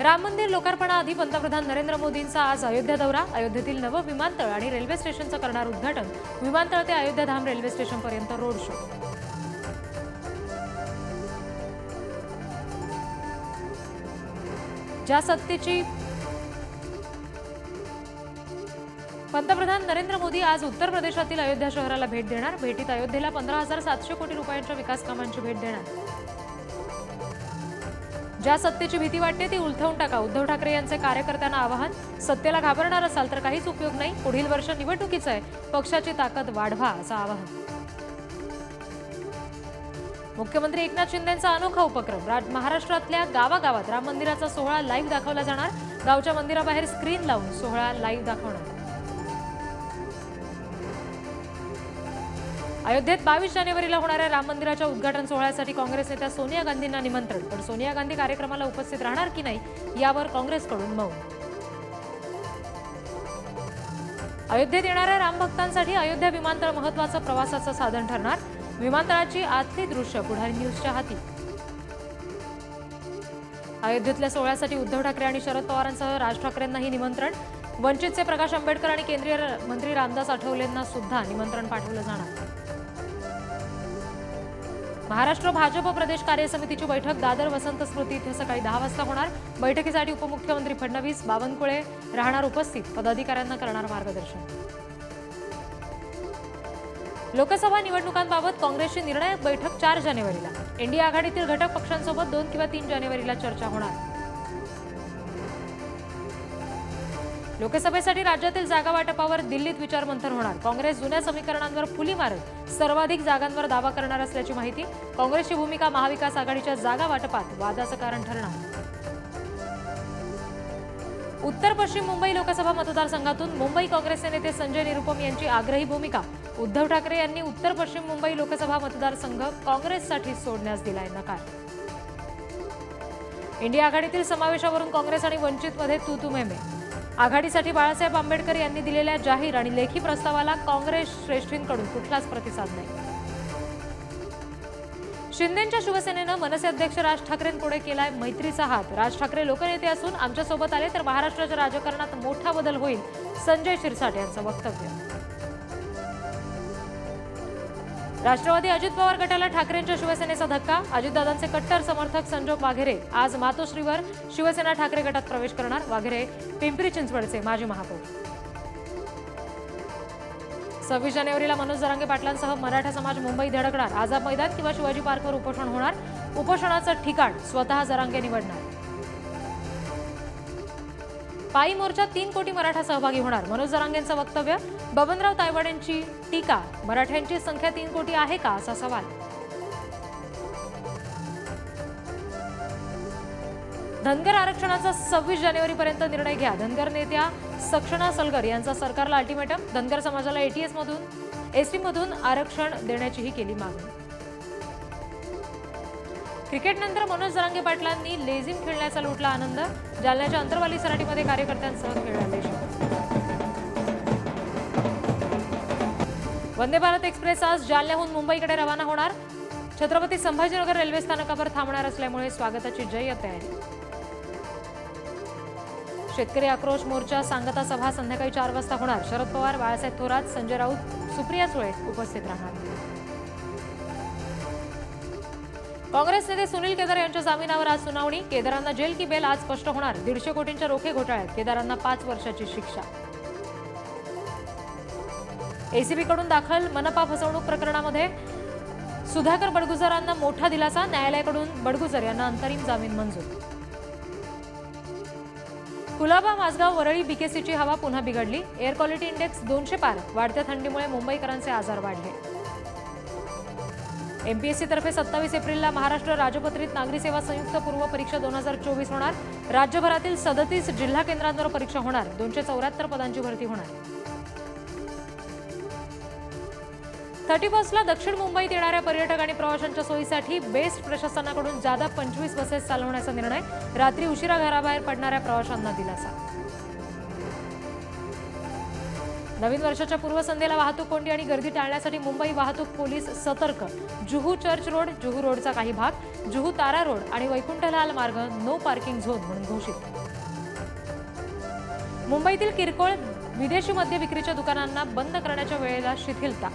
राम मंदिर लोकार्पणाआधी पंतप्रधान नरेंद्र मोदींचा आज अयोध्या दौरा। अयोध्येतील नवं विमानतळ आणि रेल्वे स्टेशनचं करणार उद्घाटन। विमानतळ ते अयोध्या धाम रेल्वे स्टेशन पर्यंत रोड शो। ज्या सत्तेची पंतप्रधान नरेंद्र मोदी आज उत्तर प्रदेशातील अयोध्या शहराला भेट देणार। भेटीत अयोध्येला 15,700 कोटी रुपयांच्या विकास कामांची भेट देणार। ज्या सत्तेची भीती वाटते ती उलथवून टाका, उद्धव ठाकरे यांचे कार्यकर्त्यांना आवाहन। सत्तेला घाबरणार असाल तर काहीच उपयोग नाही, पुढील वर्ष निवडणुकीचं आहे, पक्षाची ताकद वाढवा असं आवाहन। मुख्यमंत्री एकनाथ शिंदेंचा अनोखा उपक्रम। महाराष्ट्रातल्या गावागावात राम मंदिराचा सोहळा लाईव्ह दाखवला जाणार। गावच्या मंदिराबाहेर स्क्रीन लावून सोहळा लाईव्ह दाखवणार। अयोध्येत 22 जानेवारीला होणाऱ्या राम मंदिराच्या उद्घाटन सोहळ्यासाठी काँग्रेस नेत्या सोनिया गांधींना निमंत्रण, पण सोनिया गांधी कार्यक्रमाला उपस्थित राहणार की नाही यावर काँग्रेसकडून मौन। अयोध्येत येणाऱ्या राम भक्तांसाठी अयोध्या विमानतळ महत्त्वाचं प्रवासाचं साधन ठरणार। विमानतळाची आतली दृश्य पुढारी न्यूजच्या हाती। अयोध्येतल्या सोहळ्यासाठी उद्धव ठाकरे आणि शरद पवारांसह राज ठाकरेंनाही निमंत्रण। वंचितचे प्रकाश आंबेडकर आणि केंद्रीय मंत्री रामदास आठवलेंना सुद्धा निमंत्रण पाठवलं जाणार। महाराष्ट्र भाजप प्रदेश कार्य समितीची बैठक दादर वसंत स्मृती इथे सकाळी 10 वाजता होणार। बैठकीसाठी उपमुख्यमंत्री फडणवीस, बावनकुळे राहणार उपस्थित, पदाधिकाऱ्यांना करणार मार्गदर्शन। लोकसभा निवडणुकांबाबत काँग्रेसची निर्णायक बैठक 4 जानेवारीला। इंडिया आघाडीतील घटक पक्षांसोबत 2 किंवा 3 जानेवारीला चर्चा होणार। लोकसभेसाठी राज्यातील जागा वाटपावर दिल्लीत विचारमंथन होणार। काँग्रेस जुन्या समीकरणांवर फुली मारत सर्वाधिक जागांवर दावा करणार असल्याची माहिती। काँग्रेसची भूमिका महाविकास आघाडीच्या जागा वाटपात वादाचं कारण ठरणार। उत्तर पश्चिम मुंबई लोकसभा मतदारसंघातून मुंबई काँग्रेसचे नेते संजय निरुपम यांची आग्रही भूमिका। उद्धव ठाकरे यांनी उत्तर पश्चिम मुंबई लोकसभा मतदारसंघ काँग्रेससाठी सोडण्यास दिलाय नकार। इंडिया आघाडीतील समावेशावरून काँग्रेस आणि वंचितमध्ये तू-तू-मैं-मैं। आघाडीसाठी बाळासाहेब आंबेडकर यांनी दिलेल्या जाहीर आणि लेखी प्रस्तावाला काँग्रेस श्रेष्ठींकडून कुठलाच प्रतिसाद नाही। शिंदेंच्या शिवसेनेनं मनसे अध्यक्ष राज ठाकरेंपुढे केलाय मैत्रीचा हात। राज ठाकरे लोकनेते असून आमच्यासोबत आले तर महाराष्ट्राच्या राजकारणात मोठा बदल होईल, संजय शिरसाट यांचं वक्तव्य। राष्ट्रवादी अजित पवार गटाला ठाकरेंच्या शिवसेनेचा धक्का। अजितदादांचे कट्टर समर्थक संजोग वाघेरे आज मातोश्रीवर शिवसेना ठाकरे गटात प्रवेश करणार। वाघेरे पिंपरी चिंचवडचे माजी महापौर। 26 जानेवारीला मनोज जरांगे पाटलांसह मराठा समाज मुंबई धडकणार। आझाद मैदान किंवा शिवाजी पार्कवर उपोषण होणार। उपोषणाचं ठिकाण स्वतः जरांगे निवडणार। पायी मोर्चात 3 कोटी मराठा सहभागी होणार। मनोज जरांगेंचं वक्तव्य। बबनराव तायवाडेंची टीका। मराठ्यांची संख्या 3 कोटी आहे का असा सवाल। धनगर आरक्षणाचा 26 जानेवारीपर्यंत निर्णय घ्या। धनगर नेत्या सक्षणा सलगर यांचा सरकारला अल्टिमेटम। धनगर समाजाला एसटी मधून आरक्षण देण्याचीही केली मागणी। क्रिकेटनंतर मनोज जरांगे पाटलांनी लेझिम खेळण्याचा लुटला आनंद। जालन्याच्या अंतरवाली सराटीमध्ये कार्यकर्त्यांसह खेळला देशभक्त। वंदे भारत एक्सप्रेस आज जालन्याहून मुंबईकडे रवाना होणार। छत्रपती संभाजीनगर रेल्वे स्थानकावर थांबणार असल्यामुळे स्वागताची जय्यत तयारी। शेतकरी आक्रोश मोर्चा सांगता सभा संध्याकाळी 4 वाजता होणार। शरद पवार, बाळासाहेब थोरात, संजय राऊत, सुप्रिया सुळे उपस्थित राहणार। काँग्रेस नेते सुनील केदार यांच्या जामिनावर आज सुनावणी। केदारांना जेल की बेल आज स्पष्ट होणार। 150 कोटींच्या रोखे घोटाळ्यात केदारांना 5 वर्षाची शिक्षा। एसीबीकडून दाखल मनपा फसवणूक प्रकरणामध्ये सुधाकर बडगुजरांना मोठा दिलासा। न्यायालयाकडून बडगुजर यांना अंतरिम जामीन मंजूर। कुलाबा, माझगाव, वरळी, बीकेसीची हवा पुन्हा बिघडली। एअर क्वालिटी इंडेक्स 200 पार। वाढत्या थंडीमुळे मुंबईकरांचे आजार वाढले। एमपीएससी तर्फे 27 एप्रिलला महाराष्ट्र राजपत्रित नागरी सेवा संयुक्त पूर्व परीक्षा 2024 होणार। राज्यभरातील 37 जिल्हा केंद्रांवर परीक्षा होणार। 274 पदांची भरती होणार। 31ला दक्षिण मुंबईत येणाऱ्या पर्यटक आणि प्रवाशांच्या सोयीसाठी बेस्ट प्रशासनाकडून जादा 25 बसेस चालवण्याचा निर्णय। रात्री उशिरा घराबाहेर पडणाऱ्या प्रवाशांना दिलासा। नवीन वर्षाच्या पूर्वसंध्येला वाहतूक कोंडी आणि गर्दी टाळण्यासाठी मुंबई वाहतूक पोलीस सतर्क. जुहू चर्च रोड, जुहू रोडचा काही भाग, जुहू तारा रोड आणि वैकुंठलाल मार्ग नो पार्किंग झोन म्हणून घोषित. मुंबईतील किरकोळ विदेशी मद्य विक्रीच्या दुकानांना बंद करण्याच्या वेळेला शिथिलता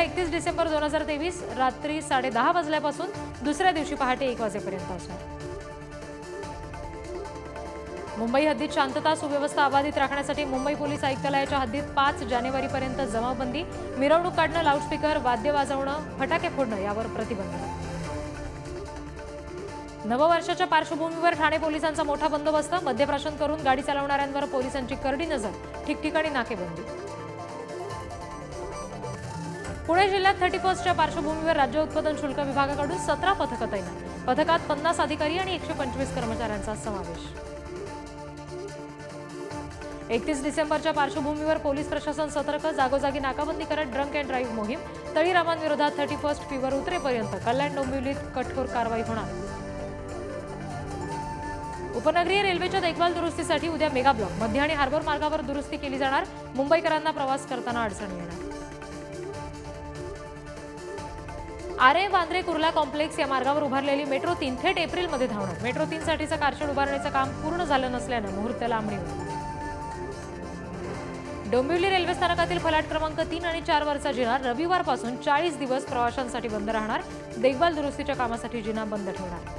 31 डिसेंबर 2023 रात्री 10:30 वाजल्यापासून दुसऱ्या दिवशी पहाटे 1 वाजेपर्यंत असणार. मुंबई हद्दीत शांतता सुव्यवस्था अबाधित राखण्यासाठी मुंबई पोलीस आयुक्तालयाच्या हद्दीत 5 जानेवारीपर्यंत जमावबंदी. मिरवणूक काढणं, लाऊडस्पीकर, वाद्य वाजवणं, फटाके फोडणं यावर प्रतिबंध. नववर्षाच्या पार्श्वभूमीवर ठाणे पोलिसांचा मोठा बंदोबस्त. मद्यप्राशन करून गाडी चालवणाऱ्यांवर पोलिसांची करडी नजर, ठिकठिकाणी नाकेबंदी. पुणे जिल्ह्यात 31च्या पार्श्वभूमीवर राज्य उत्पादन शुल्क विभागाकडून 17 पथकं तैनात. पथकात 50 अधिकारी आणि 125 कर्मचाऱ्यांचा समावेश. 31 डिसेंबरच्या पार्श्वभूमीवर पोलीस प्रशासन सतर्क. जागोजागी नाकाबंदी करत ड्रंक अँड ड्राईव्ह मोहीम. तळीरामांविरोधात 31 फीवर उतरेपर्यंत कल्याण डोंबिवलीत कठोर कारवाई होणार. उपनगरीय रेल्वेच्या देखभाल दुरुस्तीसाठी उद्या मेगा ब्लॉक. मध्य आणि हार्बर मार्गावर दुरुस्ती केली जाणार. मुंबईकरांना प्रवास करताना अडचणी येणार. आरे वांद्रे कुर्ला कॉम्प्लेक्स या मार्गावर उभारलेली मेट्रो 3 थेट एप्रिलमध्ये धावणार. मेट्रो 3 साठीचं कारशेड उभारण्याचं काम पूर्ण झालं नसल्यानं मुहूर्त लांबणीवर. डोंबिवली रेल्वे स्थानकातील फलाट क्रमांक 3 आणि 4 वरचा जिना रविवारपासून 40 दिवस प्रवाशांसाठी बंद राहणार. देखभाल दुरुस्तीच्या कामासाठी जिना बंद ठेवणार.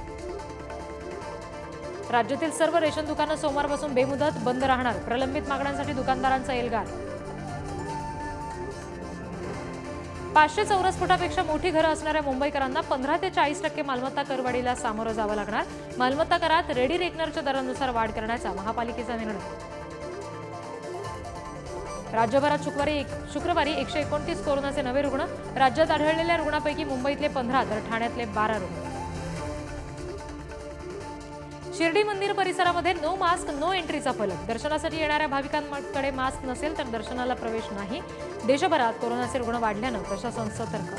राज्यातील सर्व रेशन दुकानं सोमवारपासून बेमुदत बंद राहणार. प्रलंबित मागण्यांसाठी दुकानदारांचा एल्गार. 500 चौरस फुटापेक्षा मोठी घरं असणाऱ्या मुंबईकरांना 15 ते 40% मालमत्ता करवाढीला सामोरं जावं लागणार. मालमत्ता करात रेडी रेकनरच्या दरानुसार वाढ करण्याचा महापालिकेचा निर्णय. राज्यभरात शुक्रवारी 129 कोरोनाचे नवे रुग्ण. राज्यात आढळलेल्या रुग्णांपैकी मुंबईतले 15 तर ठाण्यातले 12 रुग्ण. शिर्डी मंदिर परिसरामध्ये नो मास्क नो एंट्रीचा फलक. दर्शनासाठी येणाऱ्या भाविकांकडे मास्क नसेल तर दर्शनाला प्रवेश नाही. देशभरात कोरोनाचे रुग्ण वाढल्यानं प्रशासन सतर्क.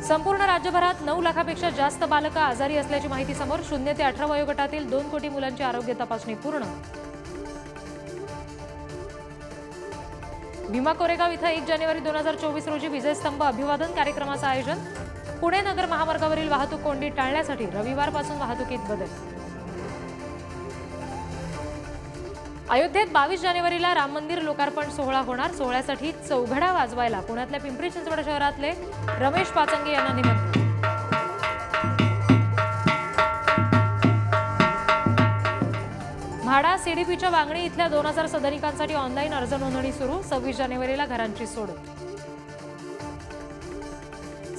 संपूर्ण राज्यभरात 9 लाखापेक्षा जास्त बालकं आजारी असल्याची माहिती समोर. 0 ते 18 वयोगटातील 2 कोटी मुलांची आरोग्य तपासणी पूर्ण. भीमा कोरेगाव इथं 1 जानेवारी 2024 रोजी विजयस्तंभ अभिवादन कार्यक्रमाचं आयोजन. पुणे नगर महामार्गावरील वाहतूक कोंडी टाळण्यासाठी रविवारपासून वाहतुकीत बदल. अयोध्येत 22 जानेवारीला राम मंदिर लोकार्पण सोहळा होणार. सोहळ्यासाठी चौघडा वाजवायला पुण्यातल्या पिंपरी चिंचवड शहरातले रमेश पाचंगे यांना निमंत्रण. म्हाडा सीडीपीच्या वांगणी इथल्या 2000 सदनिकांसाठी ऑनलाईन अर्ज नोंदणी सुरू. 26 जानेवारीला घरांची सोडत.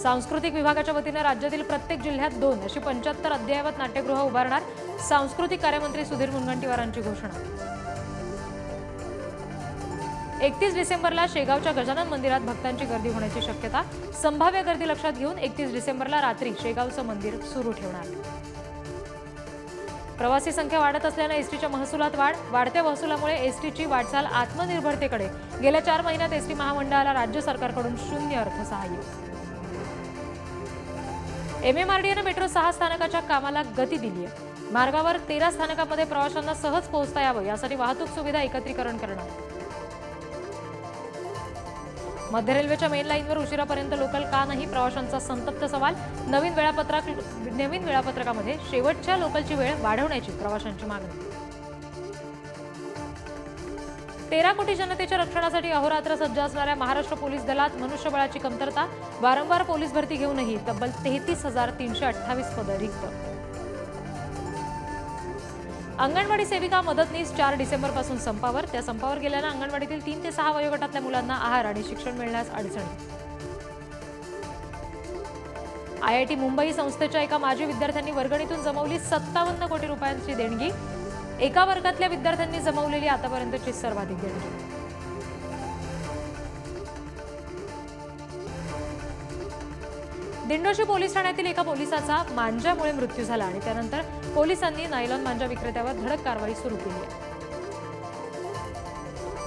सांस्कृतिक विभागाच्या वतीनं राज्यातील प्रत्येक जिल्ह्यात 2 अशी 75 अद्ययावत नाट्यगृह उभारणार. सांस्कृतिक कार्यमंत्री सुधीर मुनगंटीवारांची घोषणा. 31 डिसेंबरला शेगावच्या गजानन मंदिरात भक्तांची गर्दी होण्याची शक्यता. संभाव्य गर्दी लक्षात घेऊन 31 डिसेंबरला रात्री शेगावचं मंदिर सुरू ठेवणार. प्रवासी संख्या वाढत असल्यानं एसटीच्या महसुलात वाढ. वाढत्या महसुलामुळे एसटीची वाटचाल आत्मनिर्भरतेकडे. गेल्या 4 महिन्यात एसटी महामंडळाला राज्य सरकारकडून 0 अर्थसहाय्य. MMRDAनं मेट्रो 6 स्थानकाच्या कामाला गती दिली आहे. मार्गावर 13 स्थानकांमध्ये प्रवाशांना सहज पोहोचता यावं यासाठी वाहतूक सुविधा एकत्रीकरण करणार. मध्य रेल्वेच्या मेन लाईनवर उशिरापर्यंत लोकल का नाही, प्रवाशांचा संतप्त सवाल. नवीन वेळापत्रकामध्ये शेवटच्या लोकलची वेळ वाढवण्याची प्रवाशांची मागणी. 13 कोटी जनतेच्या रक्षणासाठी अहोरात्र सज्ज असणाऱ्या महाराष्ट्र पोलीस दलात मनुष्यबळाची कमतरता. वारंवार पोलीस भरती घेऊनही तब्बल 33,328 पदं रिक्त. अंगणवाडी सेविका मदतनीस 4 डिसेंबरपासून संपावर. त्या संपावर गेल्यानं अंगणवाडीतील 3 ते 6 वयोगटातल्या मुलांना आहार आणि शिक्षण मिळण्यास अडचणी. IIT मुंबई संस्थेच्या एका माजी विद्यार्थ्यांनी वर्गणीतून जमवली 57 कोटी रुपयांची देणगी. एका वर्गातल्या विद्यार्थ्यांनी जमवलेली आतापर्यंतची सर्वाधिक देणगी. दिंडोशी पोलीस ठाण्यातील एका पोलिसाचा मांजामुळे मृत्यू झाला आणि त्यानंतर पोलिसांनी नायलॉन मांजा विक्रेत्यावर धडक कारवाई सुरू केली आहे.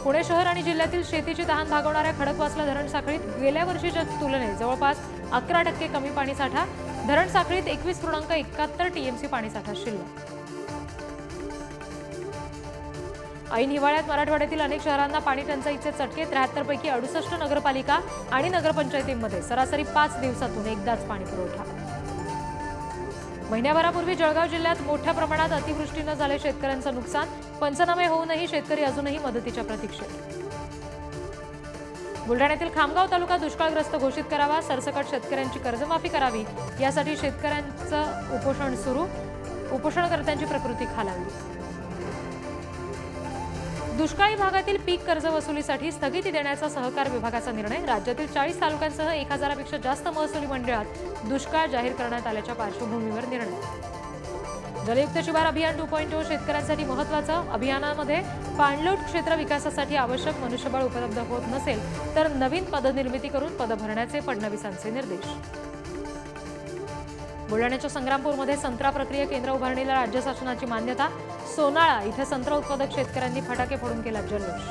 पुणे शहर आणि जिल्ह्यातील शेतीची तहान भागवणाऱ्या खडकवासला धरण साखळीत गेल्या वर्षीच्या तुलनेत जवळपास 11% कमी पाणीसाठा. धरण साखळीत 21.71 TMC पाणीसाठा शिल्लक. ऐन हिवाळ्यात मराठवाड्यातील अनेक शहरांना पाणी टंचाईचे चटके. 73 पैकी 68 नगरपालिका आणि नगरपंचायतींमध्ये सरासरी 5 दिवसातून एकदाच पाणी पुरवठा. महिन्याभरापूर्वी जळगाव जिल्ह्यात मोठ्या प्रमाणात अतिवृष्टीनं झाले शेतकऱ्यांचं नुकसान. पंचनामे होऊनही शेतकरी अजूनही मदतीच्या प्रतीक्षेत. बुलढाण्यातील खामगाव तालुका दुष्काळग्रस्त घोषित करावा. सरसकट शेतकऱ्यांची कर्जमाफी करावी यासाठी शेतकऱ्यांचं उपोषण सुरू. उपोषणकर्त्यांची प्रकृती खालावली. दुष्काळी भागातील पीक कर्ज वसुलीसाठी स्थगिती देण्याचा सहकार विभागाचा निर्णय. राज्यातील 40 तालुक्यांसह 1000पेक्षा जास्त महसुली मंडळात दुष्काळ जाहीर करण्यात आल्याच्या पार्श्वभूमीवर निर्णय. जलयुक्त शिवार अभियान 2.0 शेतकऱ्यांसाठी महत्त्वाचं. अभियानामध्ये पाणलोट क्षेत्र विकासासाठी आवश्यक मनुष्यबळ उपलब्ध होत नसेल तर नवीन पदनिर्मिती करून पद भरण्याचे फडणवीसांचे निर्देश. बुलढाण्याच्या संग्रामपूरमध्ये संत्रा प्रक्रिया केंद्र उभारणीला राज्य शासनाची मान्यता. सोनाळा इथे संत्रा उत्पादक शेतकऱ्यांनी फटाके फोडून केला जल्लोष.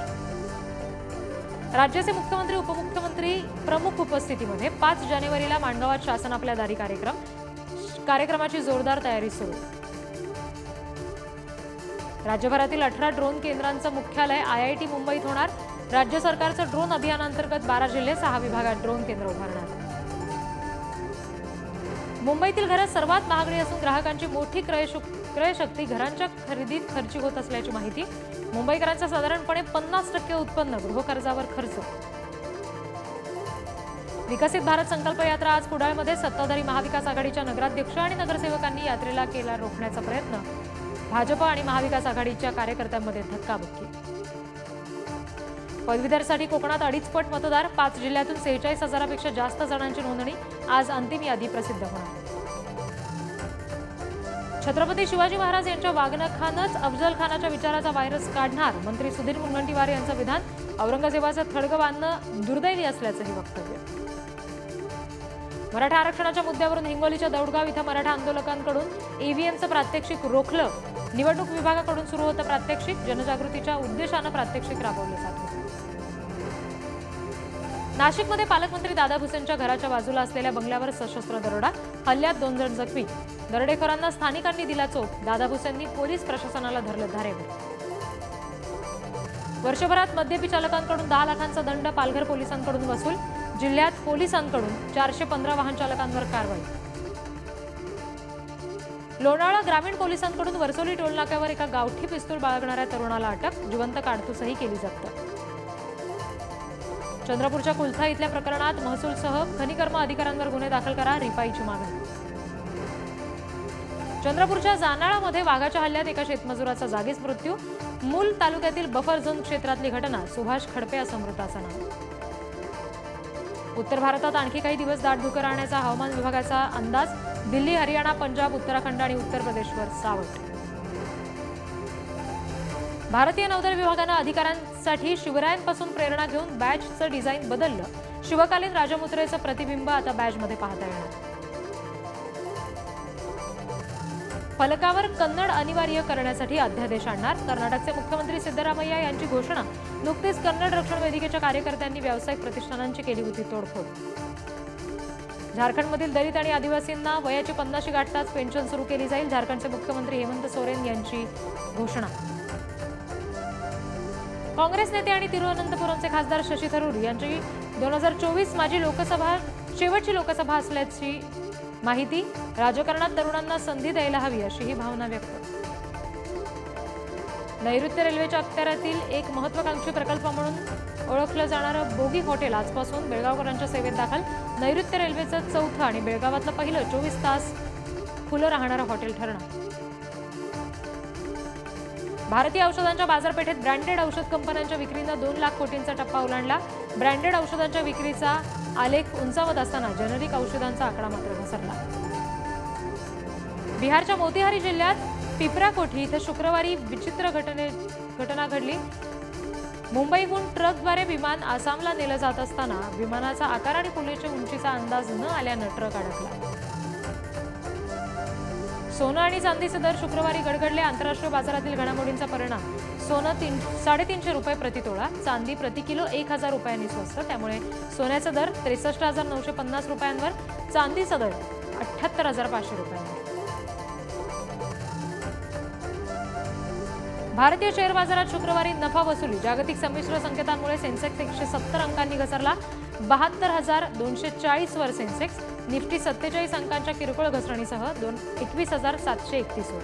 राज्याचे मुख्यमंत्री उपमुख्यमंत्री प्रमुख उपस्थितीमध्ये 5 जानेवारीला माणगावात शासन आपल्या दारी कार्यक्रमाची जोरदार तयारी सुरू. राज्यभरातील 18 ड्रोन केंद्रांचं मुख्यालय IIT मुंबईत होणार. राज्य सरकारचं ड्रोन अभियानांतर्गत 12 जिल्हे 6 विभागात ड्रोन केंद्र उभारणार. मुंबईतील घरं सर्वात महागडी असून ग्राहकांची मोठी क्रयशक्ती घरांच्या खरेदीत खर्ची होत असल्याची माहिती. मुंबईकरांचा साधारणपणे 50% उत्पन्न गृहकर्जावर खर्च. विकसित भारत संकल्प यात्रा आज कुडाळमध्ये. सत्ताधारी महाविकास आघाडीच्या नगराध्यक्ष आणि नगरसेवकांनी यात्रेला केला रोखण्याचा प्रयत्न. भाजप आणि महाविकास आघाडीच्या कार्यकर्त्यांमध्ये धक्काबुक्की. पदवीधरसाठी कोकणात 2.5 पट मतदार. 5 जिल्ह्यातून 46,000पेक्षा जास्त जणांची नोंदणी. आज अंतिम यादी प्रसिद्ध होणार. छत्रपती शिवाजी महाराज यांच्या वागणखानच अफजल खानाच्या विचाराचा व्हायरस काढणार. मंत्री सुधीर मुनगंटीवार यांचं विधान. औरंगजेबाचं थडगं बांधणं दुर्दैवी असल्याचंही वक्तव्य. मराठा आरक्षणाच्या मुद्द्यावरून हिंगोलीच्या दौडगाव इथं मराठा आंदोलकांकडून ईव्हीएमचं प्रात्यक्षिक रोखलं. निवडणूक विभागाकडून सुरू होतं प्रात्यक्षिक. जनजागृतीच्या उद्देशानं प्रात्यक्षिक राबवलं जात होतं. नाशिकमध्ये पालकमंत्री दादा भुसेंच्या घराच्या बाजूला असलेल्या बंगल्यावर सशस्त्र दरोडा. हल्ल्यात 2 जण जखमी. दरोडेखोरांना स्थानिकांनी दिला चोप. दादा भुसेंनी पोलीस प्रशासनाला धरलं धारेवर. वर्षभरात मद्यपी चालकांकडून 10 लाखांचा दंड पालघर पोलिसांकडून वसूल. जिल्ह्यात पोलिसांकडून 415 वाहन चालकांवर कारवाई. लोणावळा ग्रामीण पोलिसांकडून वरसोली टोलनाक्यावर एका गावठी पिस्तूल बाळगणाऱ्या तरुणाला अटक. जिवंत काडतूसही केली जप्त. चंद्रपूरच्या कुलथा इथल्या प्रकरणात महसूलसह खनिकर्म अधिकाऱ्यांवर गुन्हे दाखल करा. रिपाईची मागणी. चंद्रपूरच्या जानाळामध्ये वाघाच्या हल्ल्यात एका शेतमजुराचा जागीच मृत्यू. मूल तालुक्यातील बफर झोन क्षेत्रातली घटना. सुभाष खडपे असं मृताचं नाव. उत्तर भारतात आणखी काही दिवस दाट धुकं राहण्याचा हवामान विभागाचा अंदाज. दिल्ली, हरियाणा, पंजाब, उत्तराखंड आणि उत्तर प्रदेशवर सावट. भारतीय नौदल विभागानं अधिकाऱ्यांसाठी शिवरायांपासून प्रेरणा घेऊन बॅजचं डिझाईन बदललं. शिवकालीन राजमुद्रेचं प्रतिबिंब आता बॅजमध्ये पाहता येणार. फलकावर कन्नड अनिवार्य करण्यासाठी अध्यादेश आणणार. कर्नाटकचे मुख्यमंत्री सिद्धरामय्या यांची घोषणा. नुकतीच कन्नड रक्षण वेदिकेच्या कार्यकर्त्यांनी व्यावसायिक प्रतिष्ठानांची केली होती तोडफोड. झारखंडमधील दलित आणि आदिवासींना वयाची 50 गाठताच पेन्शन सुरू केली जाईल. झारखंडचे मुख्यमंत्री हेमंत सोरेन यांची घोषणा. काँग्रेस नेते आणि तिरुवनंतपुरमचे खासदार शशी थरूर यांची 2024 माजी लोकसभा शेवटची लोकसभा असल्याची माहिती. राजकारणात तरुणांना संधी द्यायला हवी अशीही भावना व्यक्त. नैऋत्य रेल्वेच्या अखत्यारातील एक महत्वाकांक्षी प्रकल्प म्हणून ओळखलं जाणारं बोगी हॉटेल आजपासून बेळगावकरांच्या सेवेत दाखल. नैऋत्य रेल्वेचं 4थं आणि बेळगावातलं पहिलं 24 तास खुलं राहणारं हॉटेल ठरणार. भारतीय औषधांच्या बाजारपेठेत ब्रँडेड औषध कंपन्यांच्या विक्रीनं 2 लाख कोटींचा टप्पा ओलांडला. ब्रँडेड औषधांच्या विक्रीचा आलेख उंचावत असताना जेनेरिक औषधांचा आकडा मात्र घसरला. बिहारच्या मोतीहारी जिल्ह्यात पिपराकोठी इथं शुक्रवारी विचित्र घटना घडली. मुंबईहून ट्रकद्वारे विमान आसामला नेलं जात असताना विमानाचा आकार आणि पुलेच्या उंचीचा अंदाज न आल्यानं ट्रक अडकला. सोनं आणि चांदीचे दर शुक्रवारी गडगडले. आंतरराष्ट्रीय बाजारातील घडामोडींचा परिणाम. सोनं 350 रुपये प्रति तोळा, चांदी प्रति किलो 1000 रुपयांनी स्वस्त. त्यामुळे सोन्याचा दर 63,950 रुपयांवर, चांदीचा दर 78,500 रुपयांवर. भारतीय शेअर बाजारात शुक्रवारी नफा वसुली. जागतिक संमिश्र संकेतांमुळे सेन्सेक्स 170 अंकांनी घसरला. 72,240 वर सेन्सेक्स. निफ्टी 47 अंकांच्या किरकोळ घसरणीसह 21,731 वर.